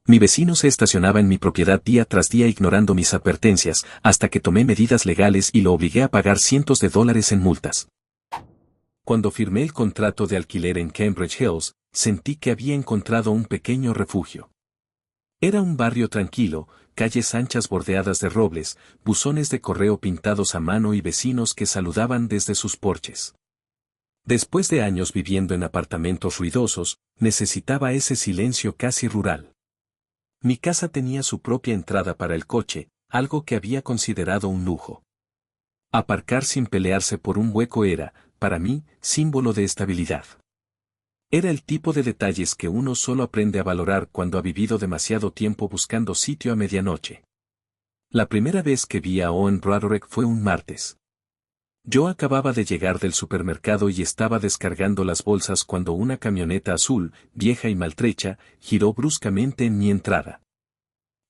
Mi vecino se estacionaba en mi propiedad día tras día ignorando mis advertencias, hasta que tomé medidas legales y lo obligué a pagar cientos de dólares en multas. Cuando firmé el contrato de alquiler en Cambridge Hills, sentí que había encontrado un pequeño refugio. Era un barrio tranquilo, calles anchas bordeadas de robles, buzones de correo pintados a mano y vecinos que saludaban desde sus porches. Después de años viviendo en apartamentos ruidosos, necesitaba ese silencio casi rural. Mi casa tenía su propia entrada para el coche, algo que había considerado un lujo. Aparcar sin pelearse por un hueco era, para mí, símbolo de estabilidad. Era el tipo de detalles que uno solo aprende a valorar cuando ha vivido demasiado tiempo buscando sitio a medianoche. La primera vez que vi a Owen Broderick fue un martes. Yo acababa de llegar del supermercado y estaba descargando las bolsas cuando una camioneta azul, vieja y maltrecha, giró bruscamente en mi entrada.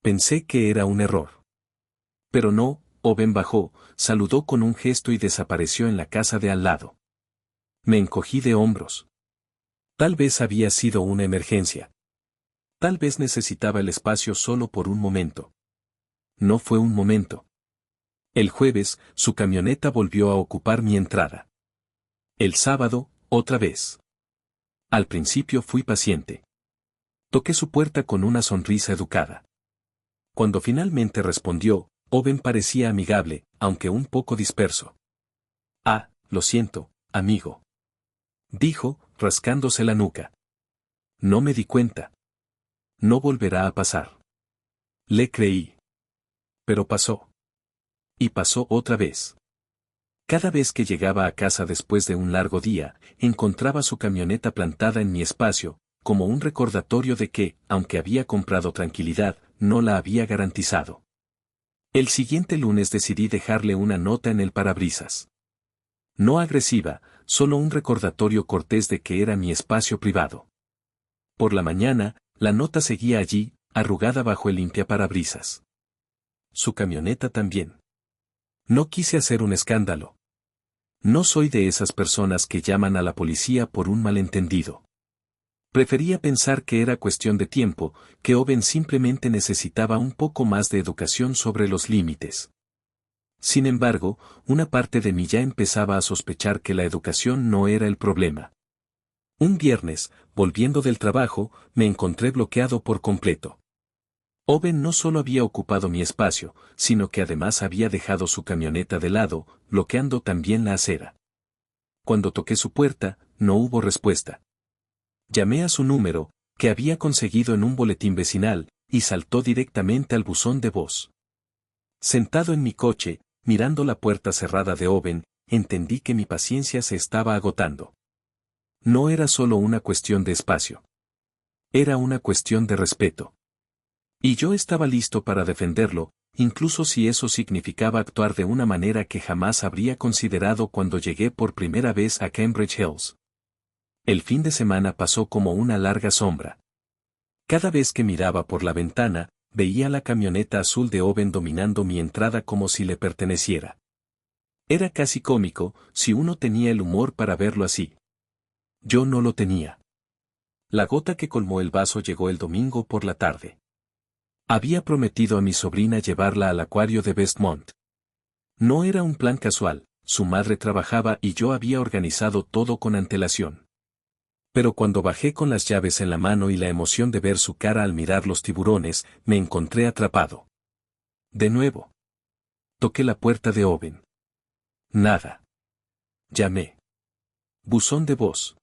Pensé que era un error. Pero no, Owen bajó, saludó con un gesto y desapareció en la casa de al lado. Me encogí de hombros. Tal vez había sido una emergencia. Tal vez necesitaba el espacio solo por un momento. No fue un momento. El jueves, su camioneta volvió a ocupar mi entrada. El sábado, otra vez. Al principio fui paciente. Toqué su puerta con una sonrisa educada. Cuando finalmente respondió, Owen parecía amigable, aunque un poco disperso. Ah, lo siento, amigo. Dijo, rascándose la nuca. No me di cuenta. No volverá a pasar. Le creí. Pero pasó. Y pasó otra vez. Cada vez que llegaba a casa después de un largo día, encontraba su camioneta plantada en mi espacio, como un recordatorio de que, aunque había comprado tranquilidad, no la había garantizado. El siguiente lunes decidí dejarle una nota en el parabrisas. No agresiva, solo un recordatorio cortés de que era mi espacio privado. Por la mañana, la nota seguía allí, arrugada bajo el limpiaparabrisas. Su camioneta también. No quise hacer un escándalo. No soy de esas personas que llaman a la policía por un malentendido. Prefería pensar que era cuestión de tiempo, que Owen simplemente necesitaba un poco más de educación sobre los límites. Sin embargo, una parte de mí ya empezaba a sospechar que la educación no era el problema. Un viernes, volviendo del trabajo, me encontré bloqueado por completo. Owen no solo había ocupado mi espacio, sino que además había dejado su camioneta de lado, bloqueando también la acera. Cuando toqué su puerta, no hubo respuesta. Llamé a su número, que había conseguido en un boletín vecinal, y saltó directamente al buzón de voz. Sentado en mi coche, mirando la puerta cerrada de Owen, entendí que mi paciencia se estaba agotando. No era solo una cuestión de espacio. Era una cuestión de respeto. Y yo estaba listo para defenderlo, incluso si eso significaba actuar de una manera que jamás habría considerado cuando llegué por primera vez a Cambridge Hills. El fin de semana pasó como una larga sombra. Cada vez que miraba por la ventana, veía la camioneta azul de Owen dominando mi entrada como si le perteneciera. Era casi cómico, si uno tenía el humor para verlo así. Yo no lo tenía. La gota que colmó el vaso llegó el domingo por la tarde. Había prometido a mi sobrina llevarla al acuario de Westmont. No era un plan casual, su madre trabajaba y yo había organizado todo con antelación. Pero cuando bajé con las llaves en la mano y la emoción de ver su cara al mirar los tiburones, me encontré atrapado. De nuevo. Toqué la puerta de Owen. Nada. Llamé. Buzón de voz.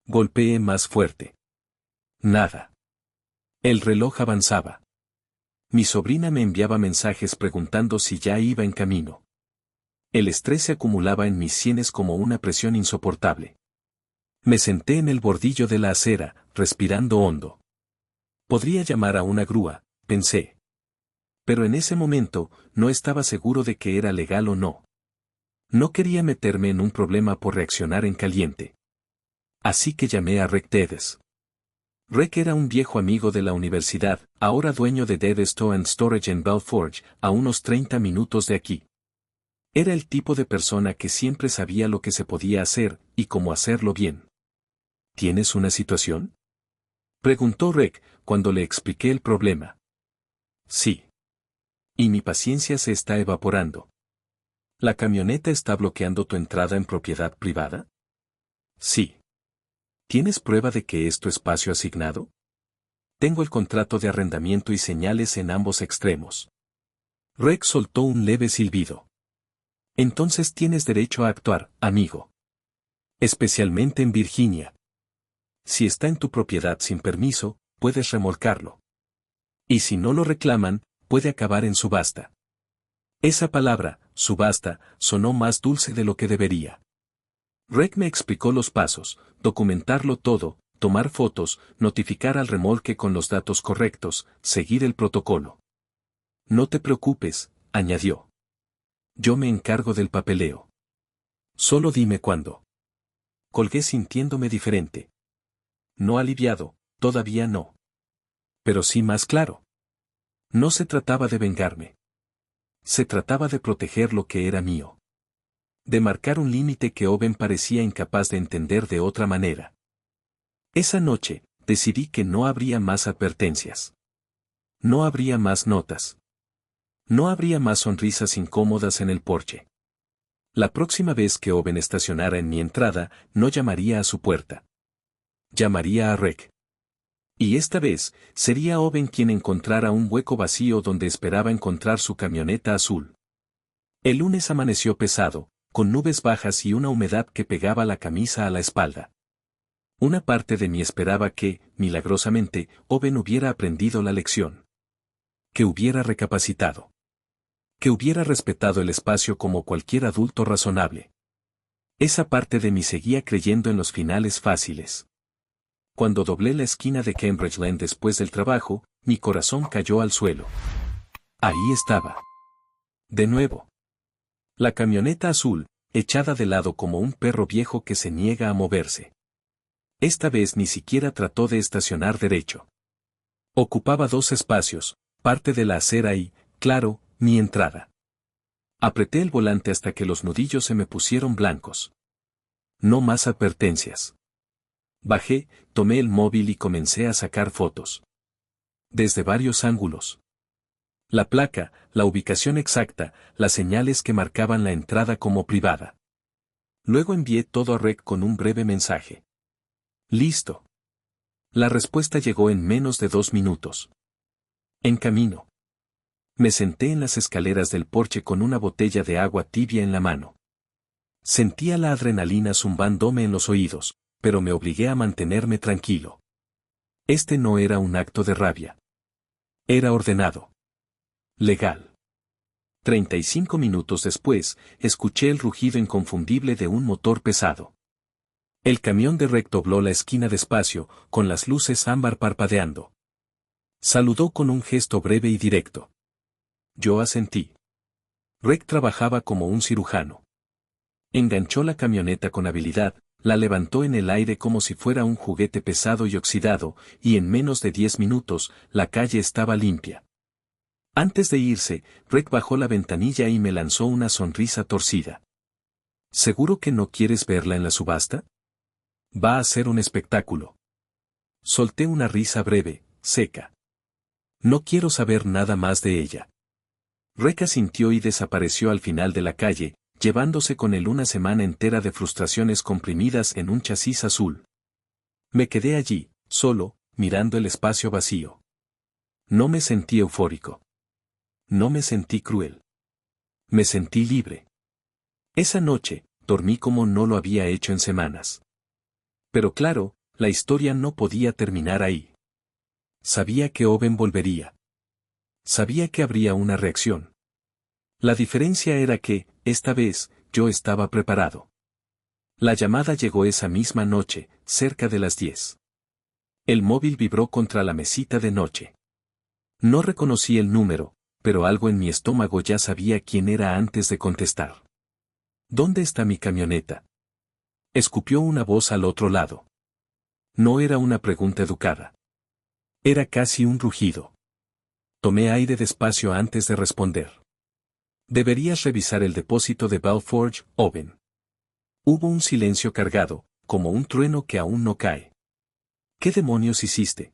Golpeé más fuerte. Nada. El reloj avanzaba. Mi sobrina me enviaba mensajes preguntando si ya iba en camino. El estrés se acumulaba en mis sienes como una presión insoportable. Me senté en el bordillo de la acera, respirando hondo. Podría llamar a una grúa, pensé. Pero en ese momento, no estaba seguro de que era legal o no. No quería meterme en un problema por reaccionar en caliente. Así que llamé a Rick Dedes. Rick era un viejo amigo de la universidad, ahora dueño de Dedes Tow and Storage en Belforge, a unos 30 minutos de aquí. Era el tipo de persona que siempre sabía lo que se podía hacer, y cómo hacerlo bien. ¿Tienes una situación?, preguntó Rick, cuando le expliqué el problema. Sí. Y mi paciencia se está evaporando. ¿La camioneta está bloqueando tu entrada en propiedad privada? Sí. ¿Tienes prueba de que es tu espacio asignado? Tengo el contrato de arrendamiento y señales en ambos extremos. Rex soltó un leve silbido. Entonces tienes derecho a actuar, amigo. Especialmente en Virginia. Si está en tu propiedad sin permiso, puedes remolcarlo. Y si no lo reclaman, puede acabar en subasta. Esa palabra, subasta, sonó más dulce de lo que debería. Rex me explicó los pasos: documentarlo todo, tomar fotos, notificar al remolque con los datos correctos, seguir el protocolo. No te preocupes, añadió. Yo me encargo del papeleo. Solo dime cuándo. Colgué sintiéndome diferente. No aliviado, todavía no. Pero sí más claro. No se trataba de vengarme. Se trataba de proteger lo que era mío. De marcar un límite que Owen parecía incapaz de entender de otra manera. Esa noche, decidí que no habría más advertencias. No habría más notas. No habría más sonrisas incómodas en el porche. La próxima vez que Owen estacionara en mi entrada, no llamaría a su puerta. Llamaría a Rex. Y esta vez, sería Owen quien encontrara un hueco vacío donde esperaba encontrar su camioneta azul. El lunes amaneció pesado, con nubes bajas y una humedad que pegaba la camisa a la espalda. Una parte de mí esperaba que, milagrosamente, Owen hubiera aprendido la lección. Que hubiera recapacitado. Que hubiera respetado el espacio como cualquier adulto razonable. Esa parte de mí seguía creyendo en los finales fáciles. Cuando doblé la esquina de Cambridge Lane después del trabajo, mi corazón cayó al suelo. Ahí estaba. De nuevo. La camioneta azul, echada de lado como un perro viejo que se niega a moverse. Esta vez ni siquiera trató de estacionar derecho. Ocupaba 2 espacios, parte de la acera y, claro, mi entrada. Apreté el volante hasta que los nudillos se me pusieron blancos. No más advertencias. Bajé, tomé el móvil y comencé a sacar fotos. Desde varios ángulos. La placa, la ubicación exacta, las señales que marcaban la entrada como privada. Luego envié todo a Rex con un breve mensaje. Listo. La respuesta llegó en menos de 2 minutos. En camino. Me senté en las escaleras del porche con una botella de agua tibia en la mano. Sentía la adrenalina zumbándome en los oídos, pero me obligué a mantenerme tranquilo. Este no era un acto de rabia. Era ordenado. Legal. 35 minutos después, escuché el rugido inconfundible de un motor pesado. El camión de Rex dobló la esquina despacio, con las luces ámbar parpadeando. Saludó con un gesto breve y directo. Yo asentí. Rex trabajaba como un cirujano. Enganchó la camioneta con habilidad, la levantó en el aire como si fuera un juguete pesado y oxidado, y en menos de 10 minutos, la calle estaba limpia. Antes de irse, Rex bajó la ventanilla y me lanzó una sonrisa torcida. ¿Seguro que no quieres verla en la subasta? Va a ser un espectáculo. Solté una risa breve, seca. No quiero saber nada más de ella. Rex asintió y desapareció al final de la calle, llevándose con él una semana entera de frustraciones comprimidas en un chasis azul. Me quedé allí, solo, mirando el espacio vacío. No me sentí eufórico. No me sentí cruel. Me sentí libre. Esa noche, dormí como no lo había hecho en semanas. Pero claro, la historia no podía terminar ahí. Sabía que Owen volvería. Sabía que habría una reacción. La diferencia era que, esta vez, yo estaba preparado. La llamada llegó esa misma noche, cerca de las 10. El móvil vibró contra la mesita de noche. No reconocí el número, pero algo en mi estómago ya sabía quién era antes de contestar. ¿Dónde está mi camioneta? Escupió una voz al otro lado. No era una pregunta educada. Era casi un rugido. Tomé aire despacio antes de responder. Deberías revisar el depósito de Balforge, Owen. Hubo un silencio cargado, como un trueno que aún no cae. ¿Qué demonios hiciste?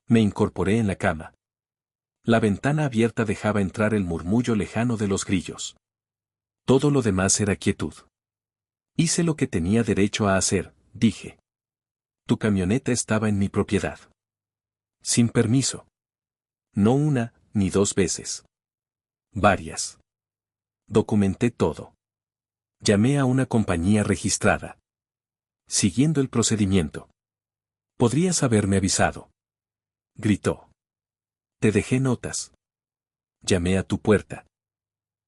Me incorporé en la cama. La ventana abierta dejaba entrar el murmullo lejano de los grillos. Todo lo demás era quietud. Hice lo que tenía derecho a hacer, dije. Tu camioneta estaba en mi propiedad. Sin permiso. No una, ni dos veces. Varias. Documenté todo. Llamé a una compañía registrada. Siguiendo el procedimiento. Podrías haberme avisado. Gritó. Te dejé notas. Llamé a tu puerta.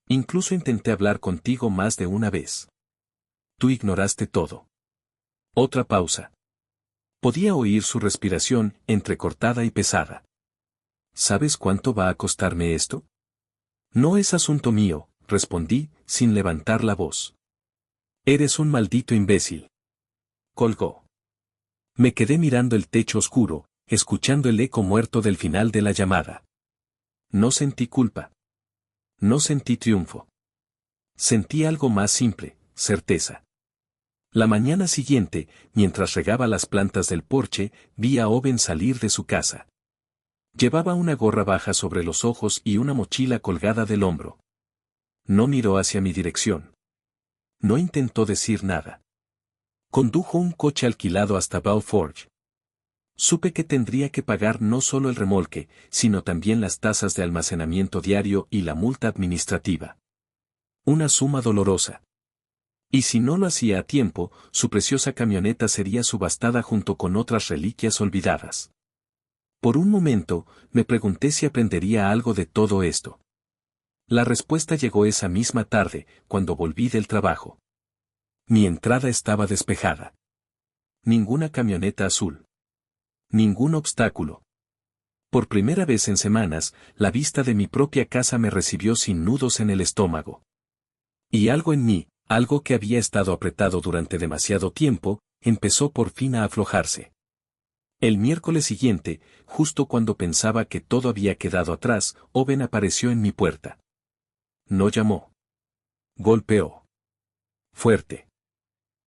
Incluso intenté hablar contigo más de una vez. Tú ignoraste todo. Otra pausa. Podía oír su respiración, entrecortada y pesada. ¿Sabes cuánto va a costarme esto? No es asunto mío, respondí, sin levantar la voz. Eres un maldito imbécil. Colgó. Me quedé mirando el techo oscuro, escuchando el eco muerto del final de la llamada. No sentí culpa. No sentí triunfo. Sentí algo más simple, certeza. La mañana siguiente, mientras regaba las plantas del porche, vi a Owen salir de su casa. Llevaba una gorra baja sobre los ojos y una mochila colgada del hombro. No miró hacia mi dirección. No intentó decir nada. Condujo un coche alquilado hasta Bow Forge. Supe que tendría que pagar no solo el remolque, sino también las tasas de almacenamiento diario y la multa administrativa. Una suma dolorosa. Y si no lo hacía a tiempo, su preciosa camioneta sería subastada junto con otras reliquias olvidadas. Por un momento, me pregunté si aprendería algo de todo esto. La respuesta llegó esa misma tarde, cuando volví del trabajo. Mi entrada estaba despejada. Ninguna camioneta azul. Ningún obstáculo. Por primera vez en semanas, la vista de mi propia casa me recibió sin nudos en el estómago. Y algo en mí, algo que había estado apretado durante demasiado tiempo, empezó por fin a aflojarse. El miércoles siguiente, justo cuando pensaba que todo había quedado atrás, Owen apareció en mi puerta. No llamó. Golpeó. Fuerte.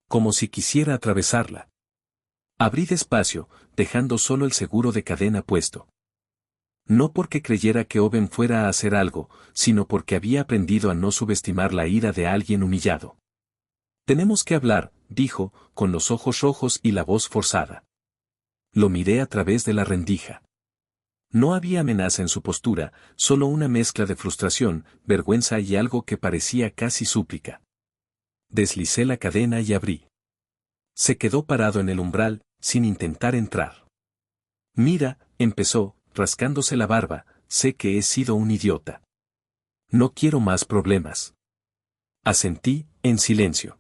Como si quisiera atravesarla. Abrí despacio, dejando solo el seguro de cadena puesto. No porque creyera que Owen fuera a hacer algo, sino porque había aprendido a no subestimar la ira de alguien humillado. Tenemos que hablar, dijo, con los ojos rojos y la voz forzada. Lo miré a través de la rendija. No había amenaza en su postura, solo una mezcla de frustración, vergüenza y algo que parecía casi súplica. Deslicé la cadena y abrí. Se quedó parado en el umbral, sin intentar entrar. Mira, empezó, rascándose la barba, sé que he sido un idiota. No quiero más problemas. Asentí, en silencio.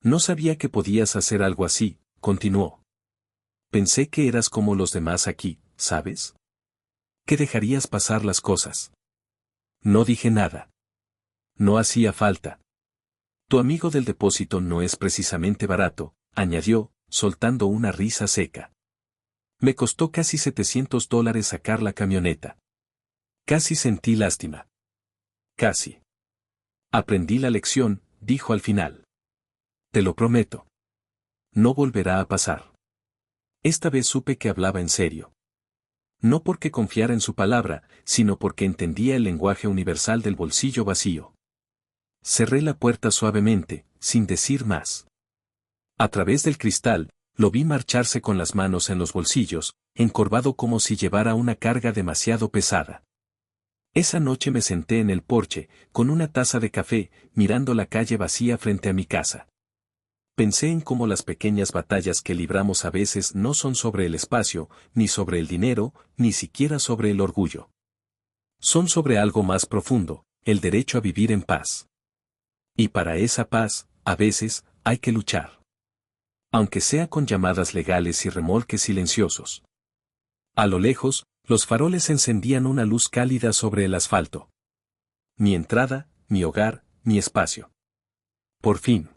No sabía que podías hacer algo así, continuó. Pensé que eras como los demás aquí, ¿sabes? Que dejarías pasar las cosas. No dije nada. No hacía falta. Tu amigo del depósito no es precisamente barato, añadió, soltando una risa seca. Me costó casi $700 sacar la camioneta. Casi sentí lástima. Casi. Aprendí la lección, dijo al final. Te lo prometo. No volverá a pasar. Esta vez supe que hablaba en serio. No porque confiara en su palabra, sino porque entendía el lenguaje universal del bolsillo vacío. Cerré la puerta suavemente, sin decir más. A través del cristal, lo vi marcharse con las manos en los bolsillos, encorvado como si llevara una carga demasiado pesada. Esa noche me senté en el porche, con una taza de café, mirando la calle vacía frente a mi casa. Pensé en cómo las pequeñas batallas que libramos a veces no son sobre el espacio, ni sobre el dinero, ni siquiera sobre el orgullo. Son sobre algo más profundo, el derecho a vivir en paz. Y para esa paz, a veces, hay que luchar. Aunque sea con llamadas legales y remolques silenciosos. A lo lejos, los faroles encendían una luz cálida sobre el asfalto. Mi entrada, mi hogar, mi espacio. Por fin.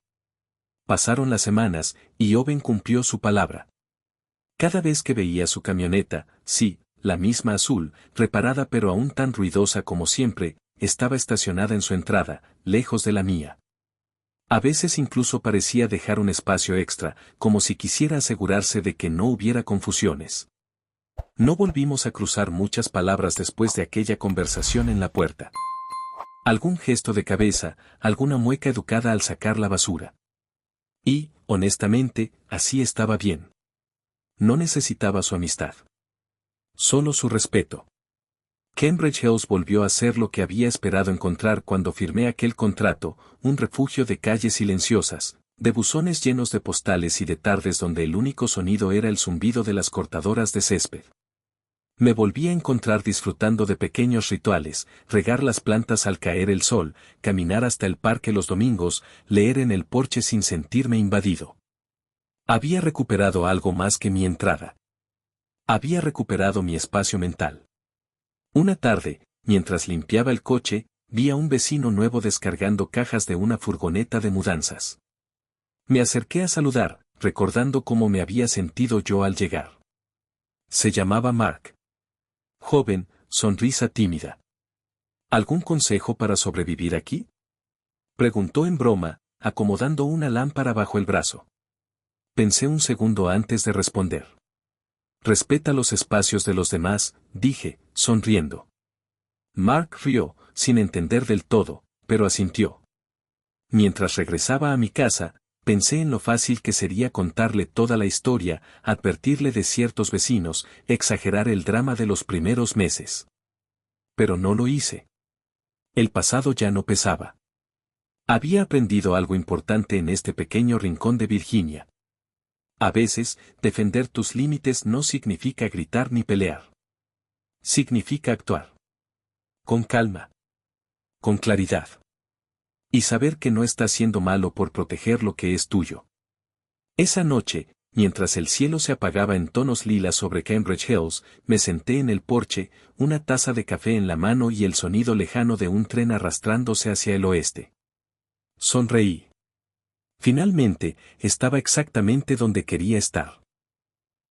Pasaron las semanas, y Owen cumplió su palabra. Cada vez que veía su camioneta, sí, la misma azul, reparada pero aún tan ruidosa como siempre, estaba estacionada en su entrada, lejos de la mía. A veces incluso parecía dejar un espacio extra, como si quisiera asegurarse de que no hubiera confusiones. No volvimos a cruzar muchas palabras después de aquella conversación en la puerta. Algún gesto de cabeza, alguna mueca educada al sacar la basura. Y, honestamente, así estaba bien. No necesitaba su amistad. Solo su respeto. Cambridge Hills volvió a ser lo que había esperado encontrar cuando firmé aquel contrato, un refugio de calles silenciosas, de buzones llenos de postales y de tardes donde el único sonido era el zumbido de las cortadoras de césped. Me volví a encontrar disfrutando de pequeños rituales, regar las plantas al caer el sol, caminar hasta el parque los domingos, leer en el porche sin sentirme invadido. Había recuperado algo más que mi entrada. Había recuperado mi espacio mental. Una tarde, mientras limpiaba el coche, vi a un vecino nuevo descargando cajas de una furgoneta de mudanzas. Me acerqué a saludar, recordando cómo me había sentido yo al llegar. Se llamaba Mark. Joven, sonrisa tímida. ¿Algún consejo para sobrevivir aquí? Preguntó en broma, acomodando una lámpara bajo el brazo. Pensé un segundo antes de responder. Respeta los espacios de los demás, dije, sonriendo. Mark rió, sin entender del todo, pero asintió. Mientras regresaba a mi casa, pensé en lo fácil que sería contarle toda la historia, advertirle de ciertos vecinos, exagerar el drama de los primeros meses. Pero no lo hice. El pasado ya no pesaba. Había aprendido algo importante en este pequeño rincón de Virginia. A veces, defender tus límites no significa gritar ni pelear. Significa actuar. Con calma. Con claridad. Y saber que no estás siendo malo por proteger lo que es tuyo. Esa noche, mientras el cielo se apagaba en tonos lilas sobre Cambridge Hills, me senté en el porche, una taza de café en la mano y el sonido lejano de un tren arrastrándose hacia el oeste. Sonreí. Finalmente, estaba exactamente donde quería estar.